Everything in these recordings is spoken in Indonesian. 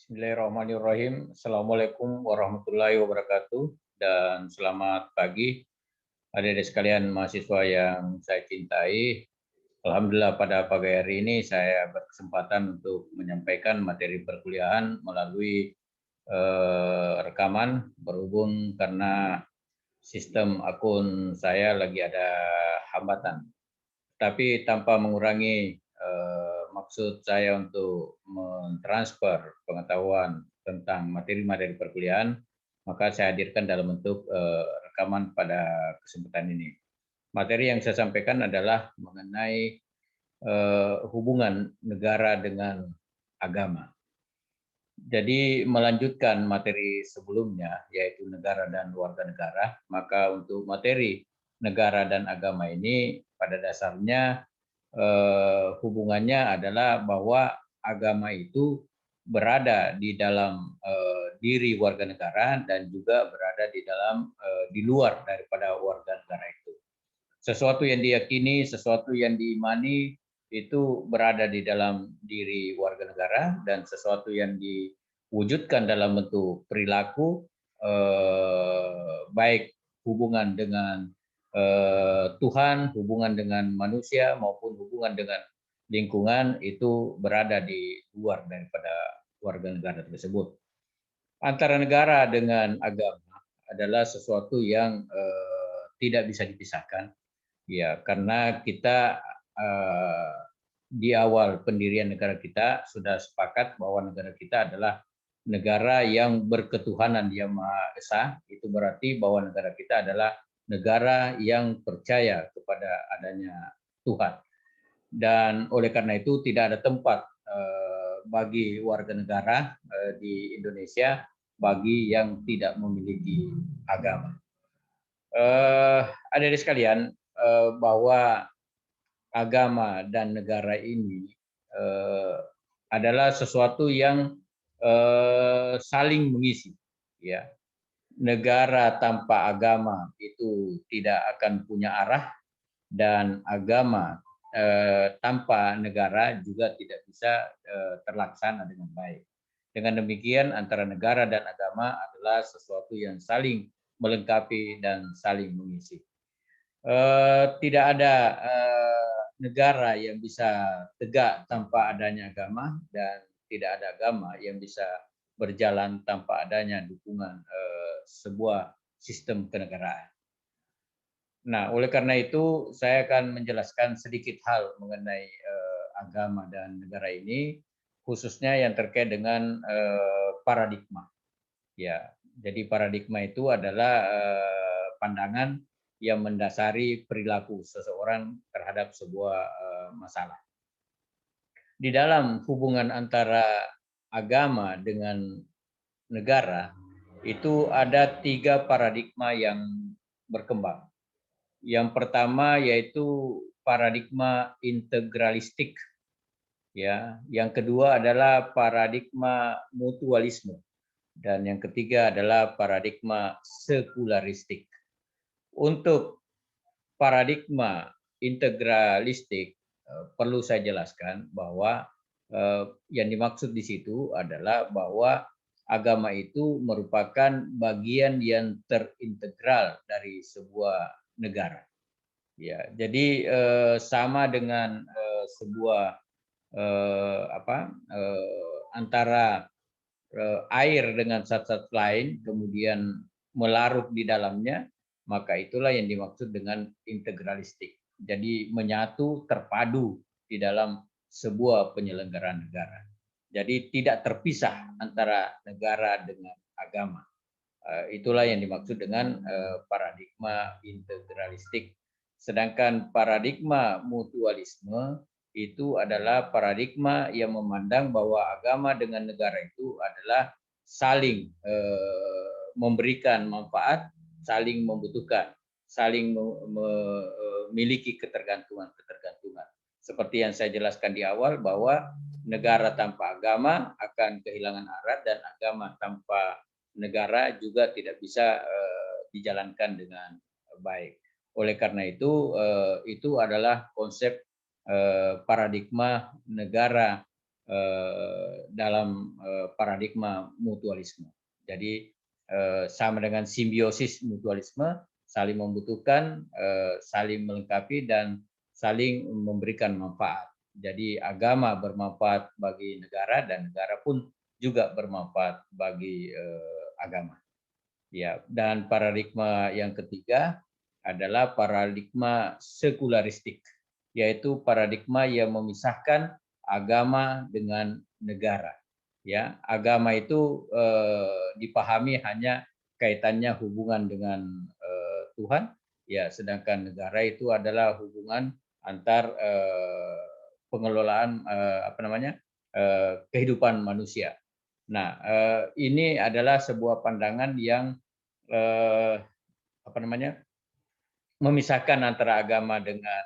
Bismillahirrahmanirrahim. Assalamualaikum warahmatullahi wabarakatuh dan selamat pagi adik-adik sekalian mahasiswa yang saya cintai. Alhamdulillah pada pagi hari ini saya berkesempatan untuk menyampaikan materi perkuliahan melalui rekaman berhubung karena sistem akun saya lagi ada hambatan. Tapi tanpa mengurangi maksud saya untuk mentransfer pengetahuan tentang materi-materi perkuliahan, maka saya hadirkan dalam bentuk rekaman pada kesempatan ini. Materi yang saya sampaikan adalah mengenai hubungan negara dengan agama. Jadi melanjutkan materi sebelumnya, yaitu negara dan warga negara, maka untuk materi negara dan agama ini pada dasarnya hubungannya adalah bahwa agama itu berada di dalam diri warga negara dan juga berada di dalam di luar daripada warga negara itu. Sesuatu yang diyakini, sesuatu yang diimani itu berada di dalam diri warga negara dan sesuatu yang diwujudkan dalam bentuk perilaku baik hubungan dengan Tuhan, hubungan dengan manusia maupun hubungan dengan lingkungan itu berada di luar daripada warga negara tersebut. Antara negara dengan agama adalah sesuatu yang tidak bisa dipisahkan, ya karena kita di awal pendirian negara kita sudah sepakat bahwa negara kita adalah negara yang berketuhanan yang Maha Esa. Itu berarti bahwa negara kita adalah negara yang percaya kepada adanya Tuhan. Dan oleh karena itu tidak ada tempat bagi warga negara di Indonesia bagi yang tidak memiliki agama. Adik-adik sekalian, bahwa agama dan negara ini adalah sesuatu yang saling mengisi, ya. Negara tanpa agama itu tidak akan punya arah dan agama tanpa negara juga tidak bisa terlaksana dengan baik. Dengan demikian antara negara dan agama adalah sesuatu yang saling melengkapi dan saling mengisi. Tidak ada negara yang bisa tegak tanpa adanya agama dan tidak ada agama yang bisa berjalan tanpa adanya dukungan sebuah sistem kenegaraan. Nah, oleh karena itu saya akan menjelaskan sedikit hal mengenai agama dan negara ini, khususnya yang terkait dengan paradigma. Ya, jadi paradigma itu adalah pandangan yang mendasari perilaku seseorang terhadap sebuah masalah. Di dalam hubungan antara agama dengan negara itu ada 3 paradigma yang berkembang. Yang pertama yaitu paradigma integralistik, ya. Yang kedua adalah paradigma mutualisme dan yang ketiga adalah paradigma sekularistik. Untuk paradigma integralistik perlu saya jelaskan bahwa yang dimaksud di situ adalah bahwa agama itu merupakan bagian yang terintegral dari sebuah negara. Ya, jadi sama dengan sebuah antara air dengan zat-zat lain kemudian melarut di dalamnya, maka itulah yang dimaksud dengan integralistik. Jadi menyatu, terpadu di dalam sebuah penyelenggaraan negara. Jadi tidak terpisah antara negara dengan agama. Itulah yang dimaksud dengan paradigma integralistik. Sedangkan paradigma mutualisme itu adalah paradigma yang memandang bahwa agama dengan negara itu adalah saling memberikan manfaat, saling membutuhkan, saling memiliki ketergantungan-ketergantungan. Seperti yang saya jelaskan di awal bahwa negara tanpa agama akan kehilangan arah dan agama tanpa negara juga tidak bisa dijalankan dengan baik. Oleh karena itu adalah konsep paradigma negara dalam paradigma mutualisme. Jadi sama dengan simbiosis mutualisme, saling membutuhkan, saling melengkapi dan saling memberikan manfaat. Jadi agama bermanfaat bagi negara dan negara pun juga bermanfaat bagi agama. Ya, dan paradigma yang ketiga adalah paradigma sekularistik, yaitu paradigma yang memisahkan agama dengan negara. Ya, agama itu dipahami hanya kaitannya hubungan dengan Tuhan, ya, sedangkan negara itu adalah hubungan antar pengelolaan kehidupan manusia. Nah, ini adalah sebuah pandangan yang eh, memisahkan antara agama dengan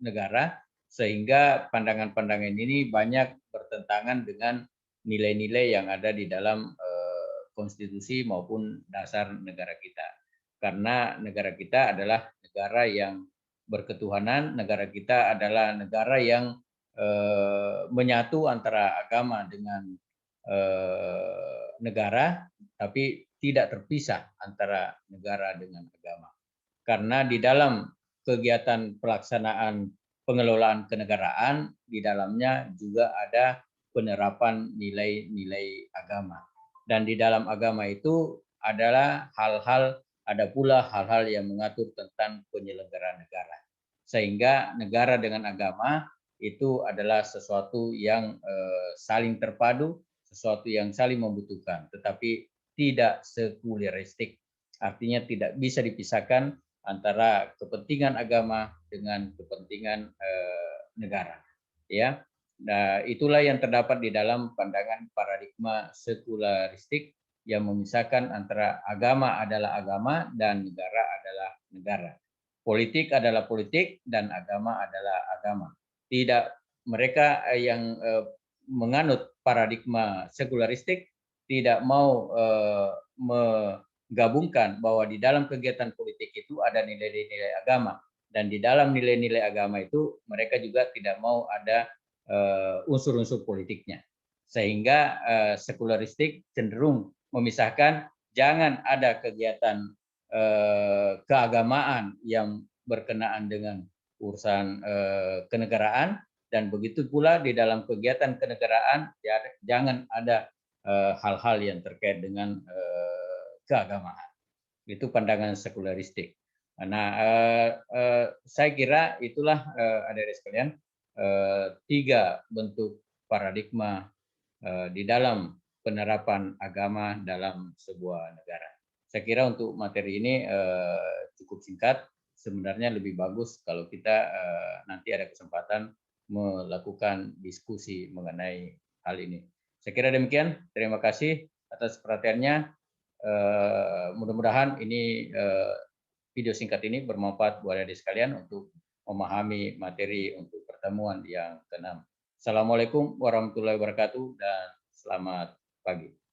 negara, sehingga pandangan-pandangan ini banyak bertentangan dengan nilai-nilai yang ada di dalam konstitusi maupun dasar negara kita. Karena negara kita adalah negara yang berketuhanan, negara kita adalah negara yang menyatu antara agama dengan negara, tapi tidak terpisah antara negara dengan agama. Karena di dalam kegiatan pelaksanaan pengelolaan kenegaraan, di dalamnya juga ada penerapan nilai-nilai agama. Dan di dalam agama itu adalah ada pula hal-hal yang mengatur tentang penyelenggaraan negara. Sehingga negara dengan agama itu adalah sesuatu yang saling terpadu, sesuatu yang saling membutuhkan, tetapi tidak sekuleristik. Artinya tidak bisa dipisahkan antara kepentingan agama dengan kepentingan negara. Ya, nah, itulah yang terdapat di dalam pandangan paradigma sekularistik yang memisahkan antara agama adalah agama dan negara adalah negara. Politik adalah politik dan agama adalah agama. Tidak, mereka yang menganut paradigma sekularistik tidak mau menggabungkan bahwa di dalam kegiatan politik itu ada nilai-nilai agama, dan di dalam nilai-nilai agama itu mereka juga tidak mau ada unsur-unsur politiknya, sehingga sekularistik cenderung memisahkan, jangan ada kegiatan keagamaan yang berkenaan dengan urusan kenegaraan, dan begitu pula di dalam kegiatan kenegaraan jangan ada hal-hal yang terkait dengan keagamaan. Itu pandangan sekularistik. Nah, saya kira itulah adik-adik sekalian, tiga bentuk paradigma di dalam penerapan agama dalam sebuah negara. Saya kira untuk materi ini cukup singkat. Sebenarnya lebih bagus kalau kita nanti ada kesempatan melakukan diskusi mengenai hal ini. Saya kira demikian. Terima kasih atas perhatiannya. Mudah-mudahan ini video singkat ini bermanfaat buat adik sekalian untuk memahami materi untuk pertemuan yang ke-6. Assalamualaikum warahmatullahi wabarakatuh dan selamat pagi.